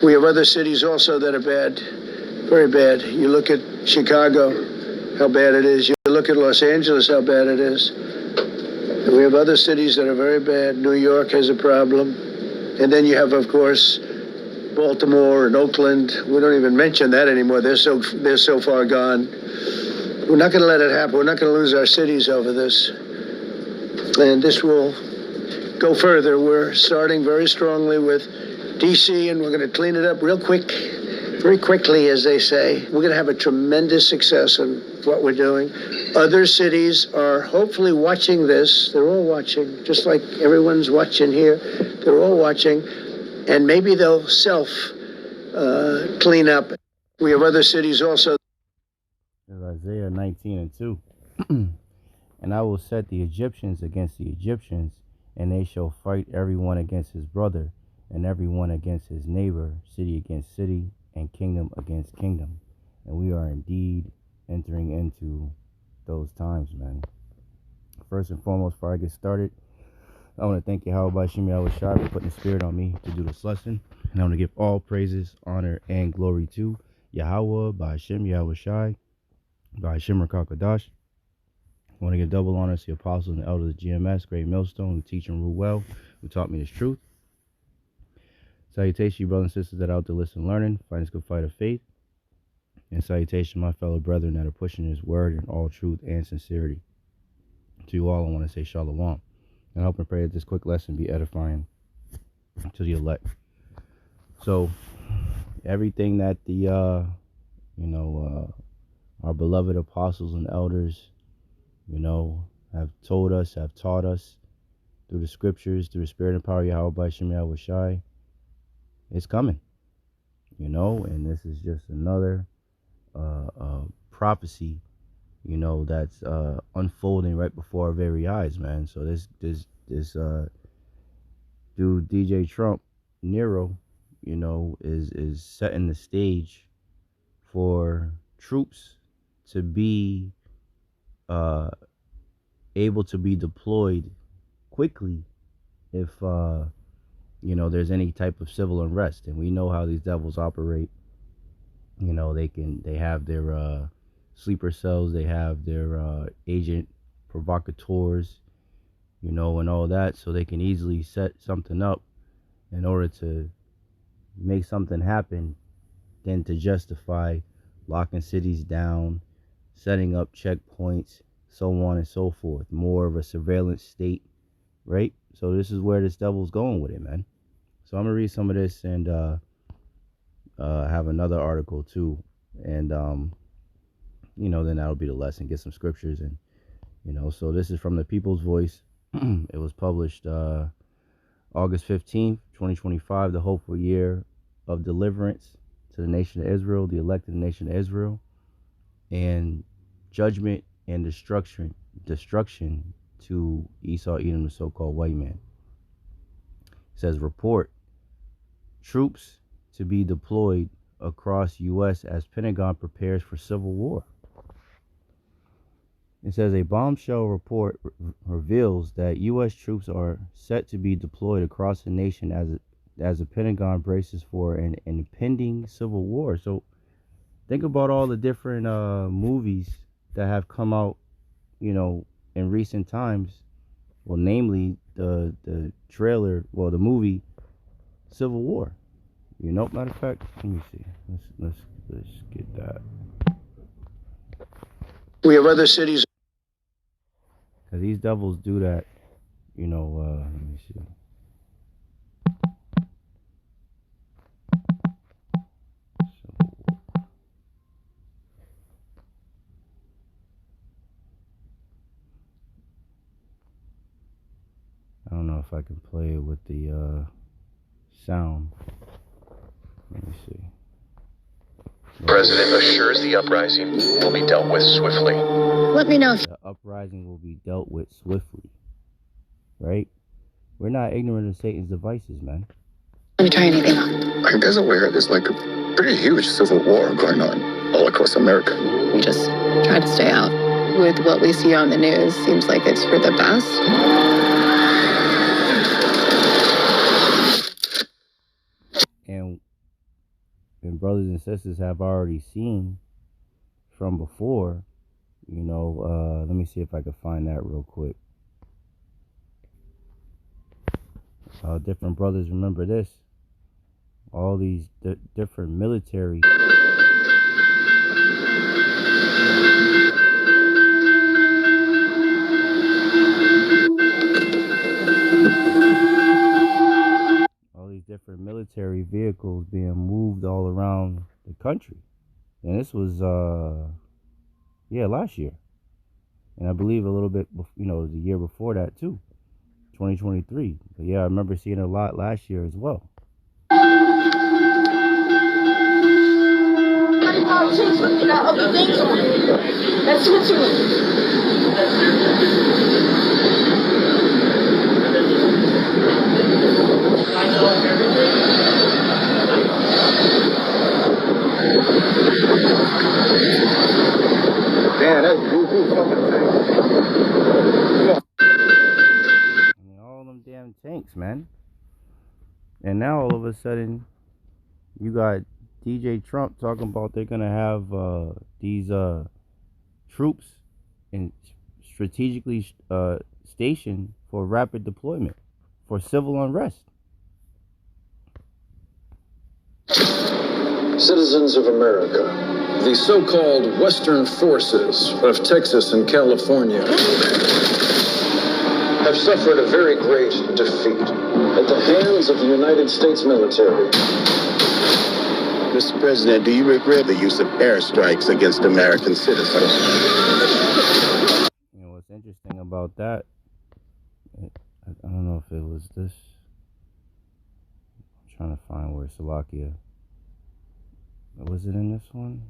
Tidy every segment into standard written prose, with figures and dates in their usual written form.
We have other cities also that are bad, very bad. You look at Chicago, how bad it is. You look at Los Angeles, how bad it is. And we have other cities that are very bad. New York has a problem. And then you have, of course, Baltimore and Oakland. We don't even mention that anymore. They're so far gone. We're not going to let it happen. We're not going to lose our cities over this. And this will go further. We're starting very strongly with D.C., and we're going to clean it up real quick, very quickly, as they say. We're going to have a tremendous success in what we're doing. Other cities are hopefully watching this. They're all watching, just like everyone's watching here. They're all watching, and maybe they'll clean up. We have other cities also. Isaiah 19:2. And I will set the Egyptians against the Egyptians, and they shall fight every one against his brother, and every one against his neighbor, city against city, and kingdom against kingdom. And we are indeed entering into those times, man. First and foremost, before I get started, I want to thank Yahawashi for putting the spirit on me to do this lesson. And I want to give all praises, honor, and glory to Yahawah, Bahasham, Yahawashi, Bahasham Rakakadash. I want to give double honors to the apostles and the elders of GMS, Great Millstone, who teach and rule well, who taught me this truth. Salutation, you brothers and sisters that are out there listening, learning, fighting this good fight of faith. And salutation, my fellow brethren that are pushing his word in all truth and sincerity. To you all, I want to say shalom. And I hope and pray that this quick lesson be edifying to the elect. So, everything that our beloved apostles and elders, have told us, have taught us through the scriptures, through the spirit and power of Yahweh by Shem Yahawashi, it's coming, and this is just another prophecy, that's unfolding right before our very eyes, man. So this dude, DJ Trump, Nero, is setting the stage for troops to be able to be deployed quickly if there's any type of civil unrest. And we know how these devils operate. They have their sleeper cells, they have their agent provocateurs, and all that, so they can easily set something up in order to make something happen, then to justify locking cities down, setting up checkpoints, so on and so forth. More of a surveillance state, right? So this is where this devil's going with it, man. So I'm gonna read some of this and have another article too, and then that'll be the lesson. Get some scriptures, and so this is from the People's Voice. It was published August 15th, 2025, the hopeful year of deliverance to the nation of Israel, the elected nation of Israel, and judgment and destruction to Esau, Edom, the so-called white man. It says, report, troops to be deployed across U.S. as Pentagon prepares for civil war. It says a bombshell report reveals that U.S. troops are set to be deployed across the nation as the Pentagon braces for an impending civil war. So think about all the different movies that have come out, in recent times. Well, namely the trailer, the movie Civil War. Matter of fact, let me see. Let's get that. We have other cities. Because these devils do that, let me see. I don't know if I can play it with the sound. Let me see. The President assures the uprising will be dealt with swiftly. Let me know. The uprising will be dealt with swiftly. Right? We're not ignorant of Satan's devices, man. Let me try anything on. Are you guys aware there's like a pretty huge civil war going on all across America? We just try to stay out. With what we see on the news, seems like it's for the best. And and brothers and sisters have already seen from before, let me see if I can find that real quick. Different brothers remember this. All these different military. All these different military vehicles being moved all around the country. And this was, last year. And I believe a little bit, the year before that too. 2023. But yeah, I remember seeing a lot last year as well. That's Switzerland. Man, that's boo-hoo fucking thing. All them damn tanks, man. And now all of a sudden, you got DJ Trump talking about they're gonna have these troops and strategically stationed for rapid deployment for civil unrest. Citizens of America, the so-called Western forces of Texas and California have suffered a very great defeat at the hands of the United States military. Mr. President, do you regret the use of airstrikes against American citizens? What's interesting about that, I don't know if it was this. I'm trying to find where Slovakia. Was it in this one?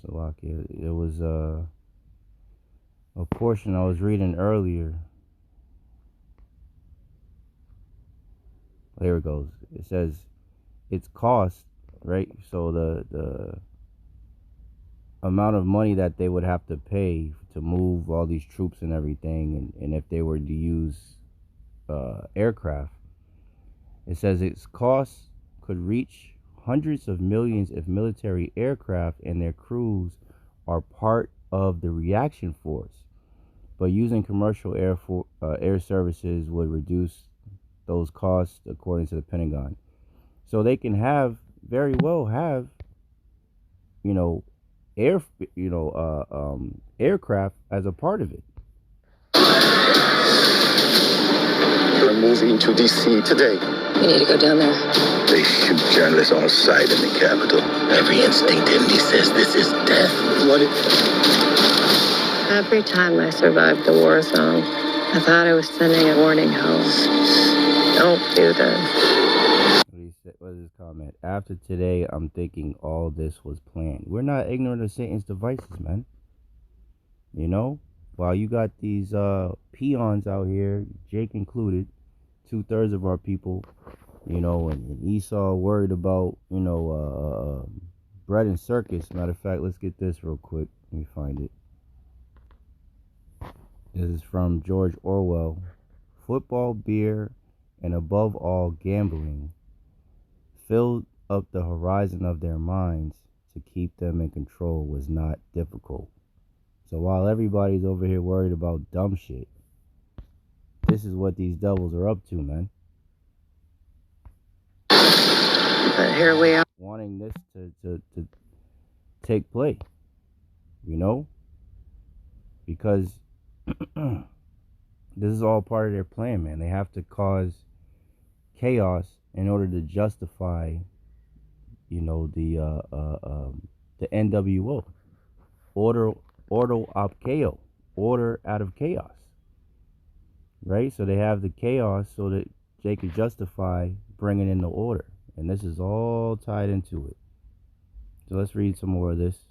Slovakia. It was a portion I was reading earlier. Here it goes. It says its cost, right? So the amount of money that they would have to pay to move all these troops and everything, and if they were to use aircraft, it says its costs could reach hundreds of millions if military aircraft and their crews are part of the reaction force. But using commercial air services would reduce those costs, according to the Pentagon. So they can very well have, aircraft as a part of it. We're moving to D.C. today. You need to go down there. They shoot journalists on sight in the Capitol. Every instinct in me says this is death. Every time I survived the war zone, I thought I was sending a warning home. Don't do this. What is his comment? After today, I'm thinking all this was planned. We're not ignorant of Satan's devices, man. While you got these peons out here, Jake included, 2/3 of our people, and Esau worried about, bread and circus. Matter of fact, let's get this real quick. Let me find it. This is from George Orwell. Football, beer, and above all, gambling filled up the horizon of their minds to keep them in control was not difficult. So while everybody's over here worried about dumb shit, this is what these devils are up to, man. But here we are. Wanting this to take place, because this is all part of their plan, man. They have to cause chaos in order to justify, the NWO, order op chaos, order out of chaos, right? So they have the chaos so that they can justify bringing in the order, and this is all tied into it. So let's read some more of this.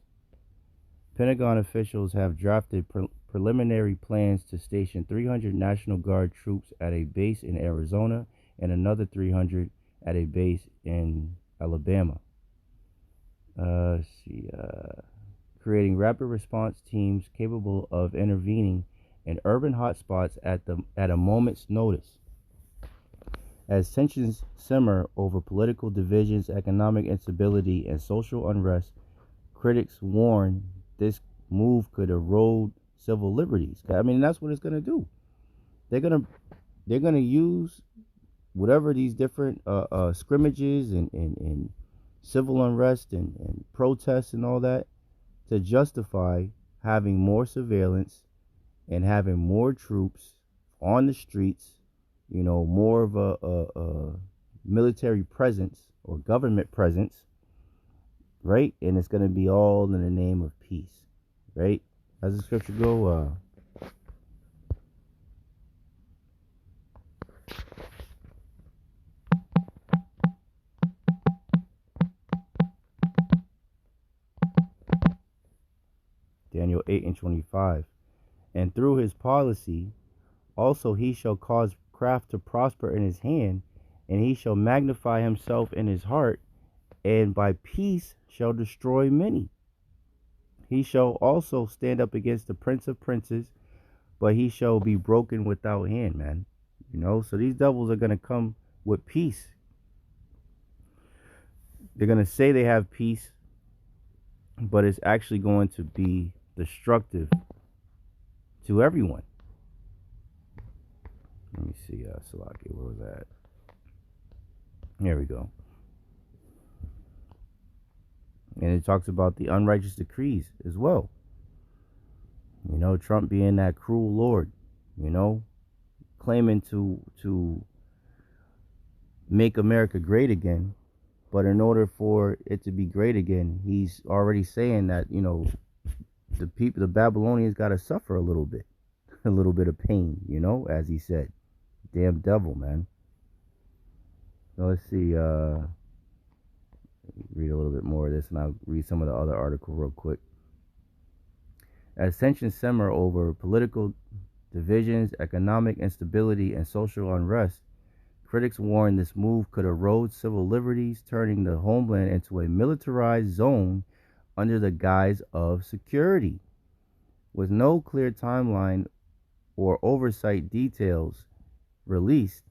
Pentagon officials have drafted preliminary plans to station 300 National Guard troops at a base in Arizona and another 300 at a base in Alabama. creating rapid response teams capable of intervening in urban hotspots at a moment's notice. As tensions simmer over political divisions, economic instability, and social unrest, critics warn this move could erode civil liberties. I mean, that's what it's going to do. They're gonna use whatever these different scrimmages and civil unrest and protests and all that to justify having more surveillance and having more troops on the streets, more of a military presence or government presence, right? And it's going to be all in the name of peace, right? As the scripture go, Daniel 8:25. And through his policy, also he shall cause craft to prosper in his hand, and he shall magnify himself in his heart, and by peace shall destroy many. He shall also stand up against the prince of princes, but he shall be broken without hand, man. So these devils are going to come with peace. They're going to say they have peace, but it's actually going to be destructive to everyone. Let me see, Salaki, where was that? Here we go. And it talks about the unrighteous decrees as well. Trump being that cruel lord, claiming to make America great again. But in order for it to be great again, he's already saying that, the Babylonians got to suffer a little bit of pain, as he said. Damn devil, man. So let's see, read a little bit more of this, and I'll read some of the other article real quick. As tensions simmer over political divisions, economic instability, and social unrest, critics warn this move could erode civil liberties, turning the homeland into a militarized zone under the guise of security. With no clear timeline or oversight details released,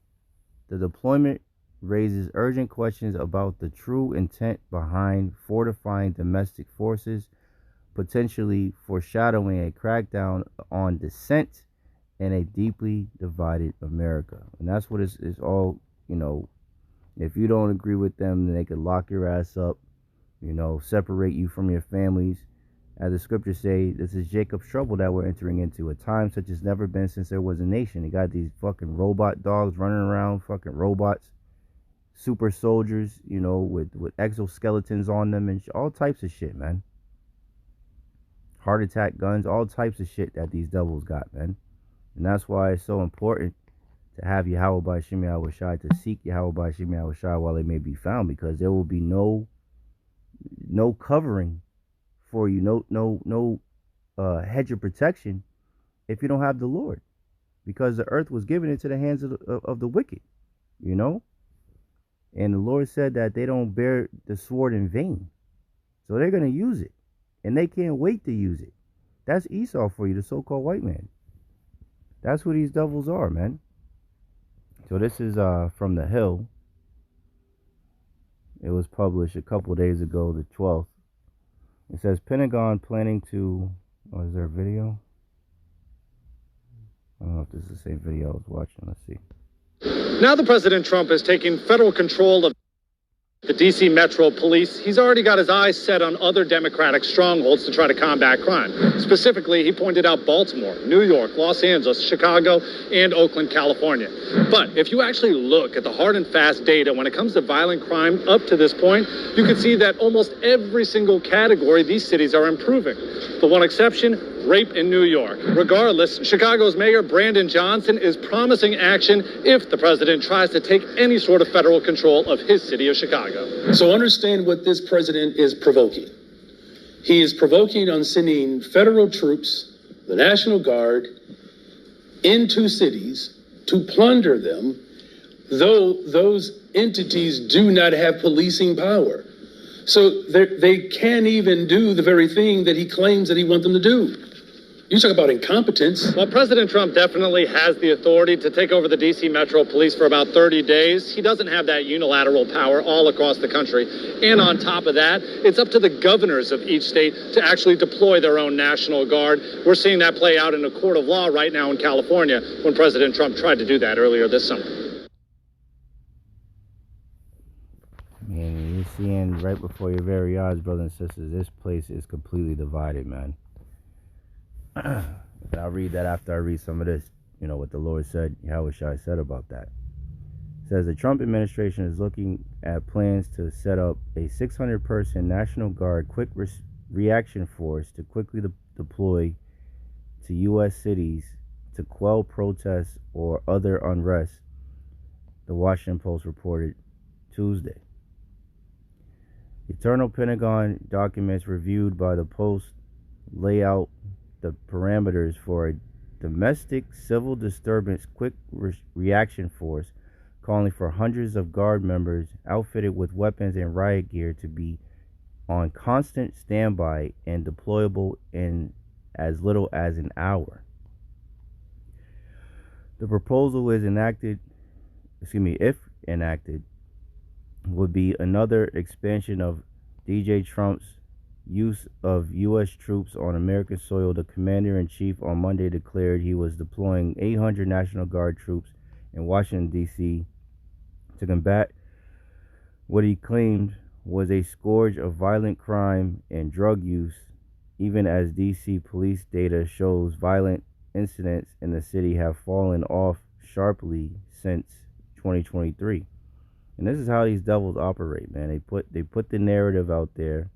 the deployment raises urgent questions about the true intent behind fortifying domestic forces, potentially foreshadowing a crackdown on dissent in a deeply divided America. And that's what it's all, if you don't agree with them, then they could lock your ass up, separate you from your families. As the scriptures say, this is Jacob's trouble that we're entering into, a time such as never been since there was a nation. They got these fucking robot dogs running around, fucking robots, super soldiers, with exoskeletons on them and all types of shit, man. Heart attack guns, all types of shit that these devils got, man. And that's why it's so important to have Yahawah Bahasham Yahawashi, to seek Yahawah Bahasham Yahawashi while they may be found, because there will be no covering for you, no hedge of protection if you don't have the Lord, because the earth was given into the hands of the wicked, and the Lord said that they don't bear the sword in vain, so they're going to use it, and they can't wait to use it. That's Esau for you, the so-called white man. That's who these devils are, man. So this is from The Hill. It was published a couple days ago, the 12th. It says Pentagon planning to... Oh, is there a video? I don't know if this is the same video I was watching. Let's see. Now that President Trump is taking federal control of the D.C. Metro Police, he's already got his eyes set on other Democratic strongholds to try to combat crime. Specifically, he pointed out Baltimore, New York, Los Angeles, Chicago, and Oakland, California. But if you actually look at the hard and fast data when it comes to violent crime up to this point, you can see that almost every single category these cities are improving. The one exception, rape in New York. Regardless, Chicago's Mayor Brandon Johnson is promising action if the president tries to take any sort of federal control of his city of Chicago. So understand what this president is provoking. He is provoking on sending federal troops, the National Guard, into cities to plunder them, though those entities do not have policing power. So they can't even do the very thing that he claims that he wants them to do. You talk about incompetence. While President Trump definitely has the authority to take over the D.C. Metro Police for about 30 days, he doesn't have that unilateral power all across the country. And on top of that, it's up to the governors of each state to actually deploy their own National Guard. We're seeing that play out in a court of law right now in California when President Trump tried to do that earlier this summer. Man, you're seeing right before your very eyes, brothers and sisters, this place is completely divided, man. I'll read that after I read some of this, what the Lord said, Yahawashi said about that. It says the Trump administration is looking at plans to set up a 600-person National Guard quick reaction force to quickly deploy to U.S. cities to quell protests or other unrest, the Washington Post reported Tuesday. Internal Pentagon documents reviewed by the Post lay out the parameters for a domestic civil disturbance quick reaction force, calling for hundreds of Guard members outfitted with weapons and riot gear to be on constant standby and deployable in as little as an hour. The proposal is if enacted, would be another expansion of DJ Trump's use of U.S. troops on American soil. The commander-in-chief on Monday declared he was deploying 800 National Guard troops in Washington, D.C. to combat what he claimed was a scourge of violent crime and drug use, even as D.C. police data shows violent incidents in the city have fallen off sharply since 2023. And this is how these devils operate, man. They put the narrative out there,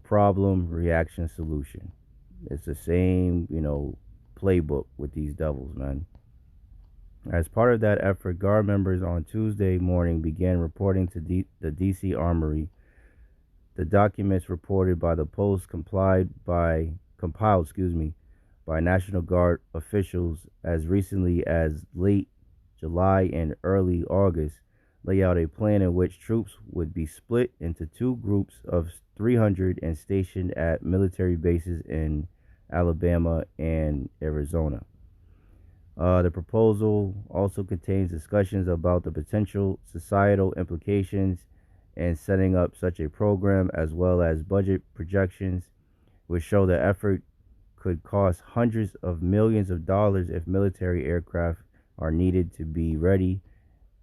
problem, reaction, solution. It's the same, playbook with these devils, man. As part of that effort, Guard members on Tuesday morning began reporting to the D.C. Armory. The documents reported by the Post compiled by National Guard officials as recently as late July and early August lay out a plan in which troops would be split into two groups of 300 and stationed at military bases in Alabama and Arizona. The proposal also contains discussions about the potential societal implications and setting up such a program, as well as budget projections, which show the effort could cost hundreds of millions of dollars if military aircraft are needed to be ready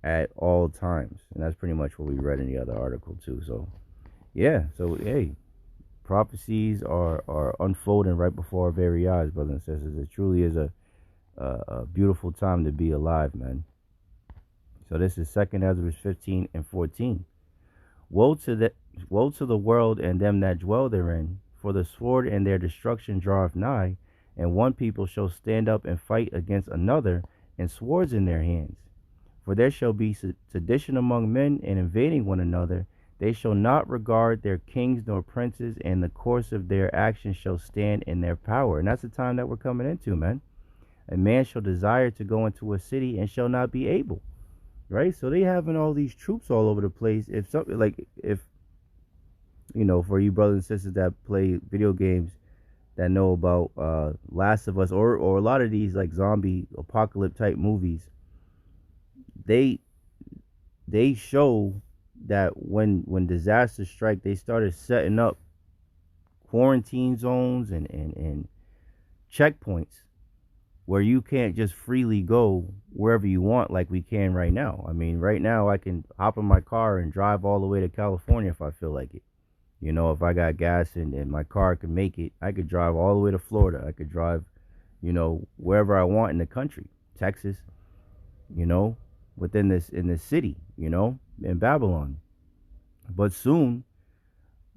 at all times. And that's pretty much what we read in the other article too. So hey, prophecies are unfolding right before our very eyes, brothers and sisters. It truly is a beautiful time to be alive, man. So this is 2 Ezra 15 and 14. Woe to the world and them that dwell therein, for the sword and their destruction draweth nigh, and one people shall stand up and fight against another, and swords in their hands. For there shall be sedition among men, and invading one another. They shall not regard their kings nor princes, and the course of their actions shall stand in their power. And that's the time that we're coming into, man. A man shall desire to go into a city and shall not be able. Right? So they having all these troops all over the place. If something for you brothers and sisters that play video games that know about Last of Us or a lot of these like zombie apocalypse type movies, they show that when disasters strike, they started setting up quarantine zones and checkpoints where you can't just freely go wherever you want like we can right now. I mean, right now I can hop in my car and drive all the way to California if I feel like it. If I got gas and my car can make it, I could drive all the way to Florida. I could drive, wherever I want in the country, Texas, in this city, in Babylon. But soon,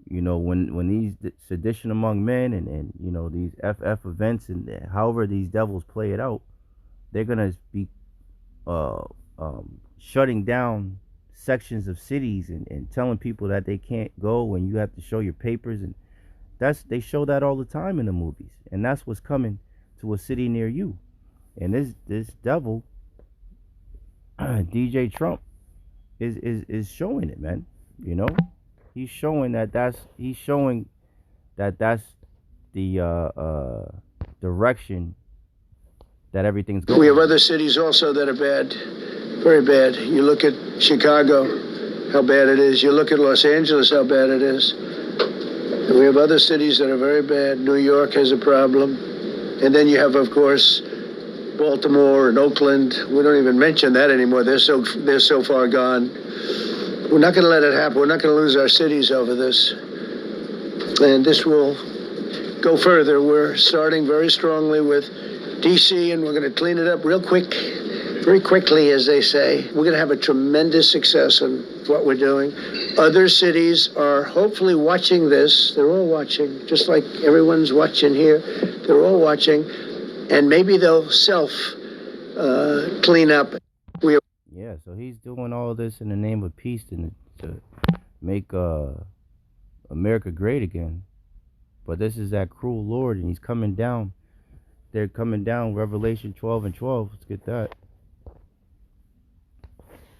when these sedition among men and these FF events and however these devils play it out, they're going to be shutting down sections of cities and telling people that they can't go and you have to show your papers. And they show that all the time in the movies. And that's what's coming to a city near you. And this devil, DJ Trump, is showing it, man. He's showing that that's the direction that everything's going. We have other cities also that are bad, very bad. You look at Chicago, how bad it is. You look at Los Angeles, how bad it is. And we have other cities that are very bad. New York has a problem. And then you have, of course, Baltimore and Oakland. We don't even mention that anymore. They're so far gone. We're not going to let it happen. We're not going to lose our cities over this. And this will go further. We're starting very strongly with D.C., and we're going to clean it up real quick, very quickly, as they say. We're going to have a tremendous success in what we're doing. Other cities are hopefully watching this. They're all watching, just like everyone's watching here. They're all watching, and maybe they'll clean up. Yeah, so he's doing all this in the name of peace to make America great again. But this is that cruel Lord, and he's coming down. They're coming down, Revelation 12 and 12. Let's get that.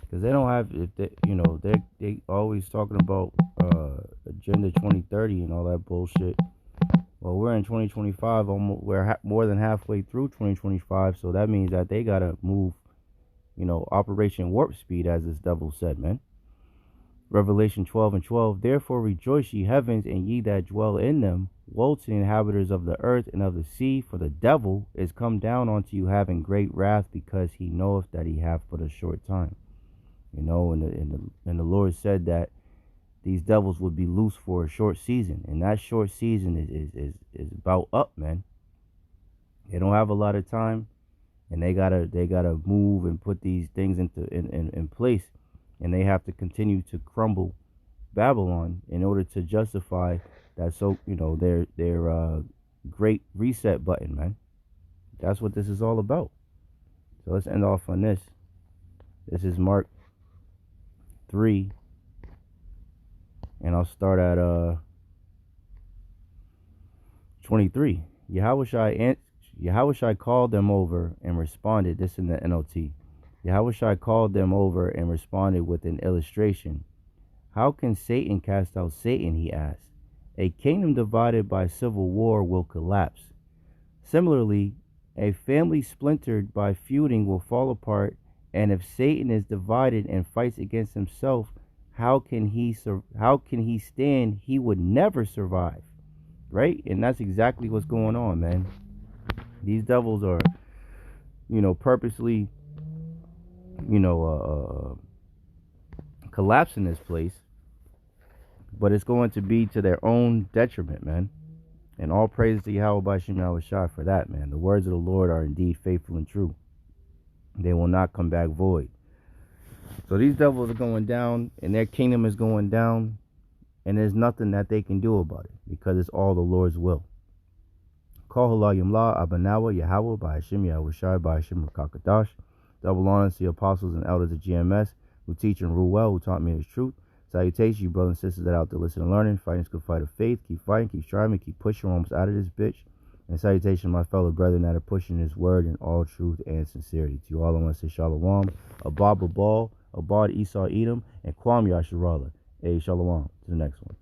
Because they don't have, they always talking about Agenda 2030 and all that bullshit. Well, we're in 2025. We're more than halfway through 2025. So that means that they got to move, Operation Warp Speed, as this devil said, man. Revelation 12 and 12. Therefore rejoice, ye heavens, and ye that dwell in them. Woe to the inhabitants of the earth and of the sea, for the devil is come down unto you, having great wrath, because he knoweth that he hath but a short time. And the Lord said that these devils would be loose for a short season, and that short season is about up, man. They don't have a lot of time, and they gotta move and put these things in place, and they have to continue to crumble Babylon in order to justify that. So their great reset button, man. That's what this is all about. So let's end off on this. This is Mark 3, and I'll start at 23. Yahawashi called them over and responded. This in the NLT. Yahawashi called them over and responded with an illustration. How can Satan cast out Satan, he asked. A kingdom divided by civil war will collapse. Similarly, a family splintered by feuding will fall apart, and if Satan is divided and fights against himself, how can he stand? He would never survive. Right? And that's exactly what's going on, man. These devils are, purposely, collapsing this place, but it's going to be to their own detriment, man. And all praise to Yahawah Bahasham Yahawashi for that, man. The words of the Lord are indeed faithful and true. They will not come back void. So these devils are going down, and their kingdom is going down, and there's nothing that they can do about it, because it's all the Lord's will. Call Halal Yamla Abanawa Yahawah Bahasham Yahawashi Bahasham Rakakadash. Double honor to the apostles and elders of GMS who teach and rule well, who taught me his truth. Salutations, you brothers and sisters that are out there listening and learning. Fighting this good fight of faith. Keep fighting, keep striving, keep pushing. We're almost out of this bitch. And salutation to my fellow brethren that are pushing his word in all truth and sincerity. To you all, I want to say Shalom, Abba Babal, Abad Esau Edom, and Kwam Yasharallah. Hey, Shalom. To the next one.